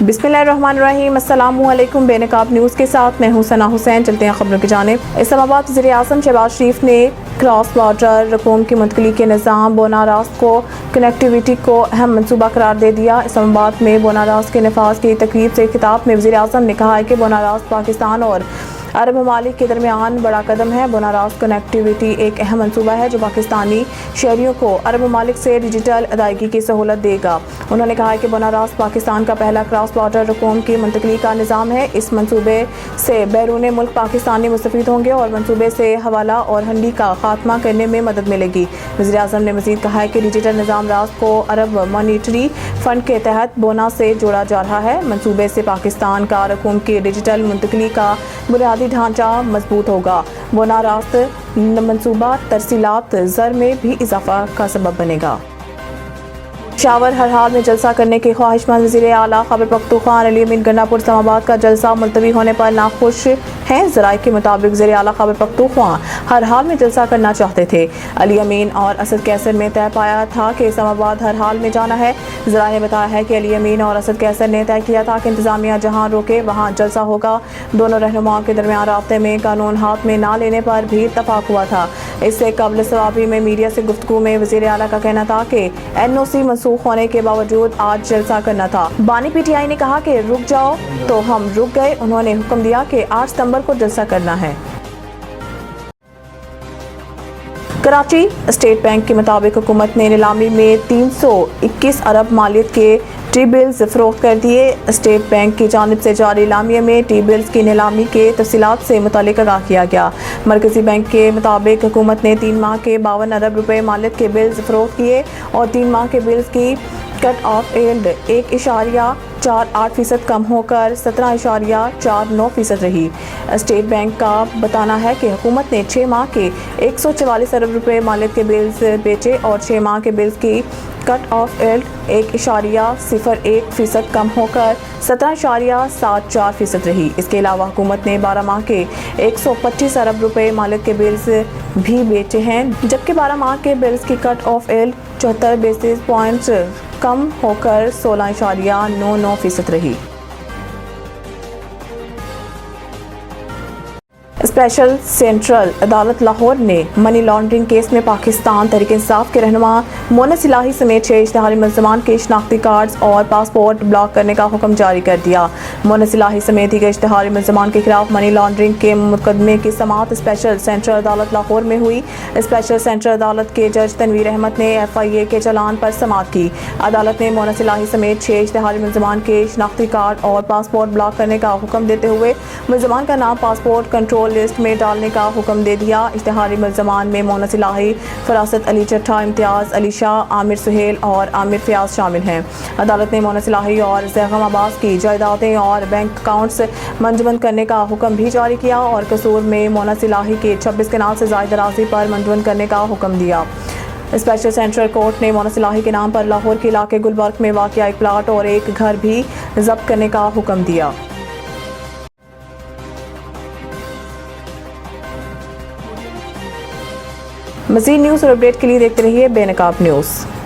बिस्मिल्लाहिर्रहमानिर्रहीम, अस्सलामुअलैकुम। बेनकाब न्यूज़ के साथ मैं हूं सना हुसैन। चलते हैं खबरों की जानिब। इस्लामाबाद वज़ीर आज़म शहबाज शरीफ ने क्रॉस बॉर्डर रकूम की मुंतकली के निज़ाम बोना रास्त को कनेक्टिविटी को अहम मनसूबा करार दे दिया। इस्लामाबाद में बोना रास्त के नफाज की तकरीब से खिताब में वज़ीर आज़म ने कहा है कि बोना रास्त पाकिस्तान और अरब ममालिक के दरमियान बड़ा कदम है। बोना रास्त कनेक्टिविटी एक अहम मनसूबा है जो पाकिस्तानी शहरियों को अरब ममालिक से डिजिटल अदायगी की सहूलत देगा। उन्होंने कहा है कि बोना रास्त पाकिस्तान का पहला क्रॉस बॉर्डर रकूम की मुंतकली का निज़ाम है। इस मनसूबे से बैरून मुल्क पाकिस्तानी मुस्तफ़ीद होंगे और मनसूबे से हवाला और हंडी का खात्मा करने में मदद मिलेगी। वज़ीर आज़म ने मज़ीद कहा है कि डिजिटल निज़ाम रास्त को अरब मॉनिटरी फ़ंड के तहत बोना से जोड़ा जा रहा है। मनसूबे से पाकिस्तान का रकूम की डिजिटल मुंतकली का बुनियादी ढांचा मजबूत होगा। बोना रास्त मनसूबा तरसीलात ज़र में भी इजाफा का सबब बनेगा। पेशावर हर हाल में जलसा करने के ख्वाहिशमंद वज़ीर आला खैबर पख्तूनख्वा अली अमीन गन्नापुर इस्लामाबाद का जलसा मुलतवी होने पर नाखुश हैं। ज़राए के मुताबिक वज़ीर आला खैबर पख्तूनख्वा हर हाल में जलसा करना चाहते थे। अली अमीन और असद कैसर में तय पाया था कि इस्लामाबाद हर हाल में जाना है। ज़राए ने बताया है कि अली अमीन और असद कैसर ने तय किया था कि इंतज़ामिया जहाँ रोके वहाँ जलसा होगा। दोनों रहनुमाओं के दरमियान राब्ते में कानून हाथ में ना लेने पर भी इत्तफाक हुआ था। इससे कबल सवाबी में मीडिया से गुफ्तगू में वज़ीर आला का कहना था कि NOC मनसूख होने के बावजूद आज जलसा करना था। बानी PTI ने कहा कि रुक जाओ तो हम रुक गए। उन्होंने हुक्म दिया कि 8 सितंबर को जलसा करना है। कराची स्टेट बैंक के मुताबिक हुकूमत ने नीलामी में 321 अरब मालियत के टी बिल्स फरोख्त कर दिए। स्टेट बैंक की जानिब से जारी नीलामी में टी बिल्स की नीलामी के तफसीलात से मुतालिक आगाह किया गया। मरकजी बैंक के मुताबिक हुकूमत ने 3 माह के 52 अरब रुपए मालियत के बिल्स फरोख्त किए और 3 माह के बिल्स की कट ऑफ यील्ड 1.48% कम होकर 17.49% रही। स्टेट बैंक का बताना है कि हुकूमत ने 6 माह के 144 अरब रुपए मालियत के बिल्स बेचे और 6 माह के बिल्स की कट ऑफ यील्ड 1.01% कम होकर 17.74% रही। इसके अलावा हुकूमत ने 12 माह के 125 अरब रुपए मालियत के बिल्स भी बेचे हैं, जबकि 12 माह के बिल्स की cut off yield 74 basis points कम होकर 16.99% रही। स्पेशल सेंट्रल अदालत लाहौर ने मनी लॉन्ड्रिंग केस में पाकिस्तान तहरीक इंसाफ के रहनुमा मोनस इलाही समेत 6 इश्तिहारी मुल्ज़मान के शनाख्ती कार्ड्स और पासपोर्ट ब्लॉक करने का हुक्म जारी कर दिया। मोनस इलाही समेत ही इश्तिहारी मुल्ज़मान के खिलाफ मनी लॉन्ड्रिंग के मुकदमे की समाअत स्पेशल सेंट्रल अदालत लाहौर में हुई। स्पेशल सेंट्रल अदालत के जज तनवीर अहमद ने FIA के चलान पर समाअत की। अदालत ने मोनस इलाही समेत 6 इश्तिहारी मुल्ज़मान के शनाख्ती कार्ड और पासपोर्ट ब्लॉक करने का हुक्म देते हुए मुल्ज़मान का नाम पासपोर्ट कंट्रोल लिस्ट में डालने का हुक्म दे दिया। इश्तिहारी मुल्ज़मान में मोनस इलाही, फरासत अली चट्ठा, इम्तियाज़ अली शाह, आमिर सुहेल और आमिर फयाज शामिल हैं। अदालत ने मोनस इलाही और ज़ैगम अब्बास की जायदादें और बैंक अकाउंट्स मंजबंद करने का हुक्म भी जारी किया और कसूर में मोनस इलाही के 26 कनाल से ज़ायद अराज़ी पर मंजबंद करने का हुक्म दिया। स्पेशल सेंट्रल कोर्ट ने मोनस इलाही के नाम पर लाहौर के इलाके गुलबर्ग में वाक़या एक प्लाट और एक घर भी जब्त करने का हुक्म दिया। मज़ीद न्यूज़ और अपडेट के लिए देखते रहिए बेनकाब न्यूज़।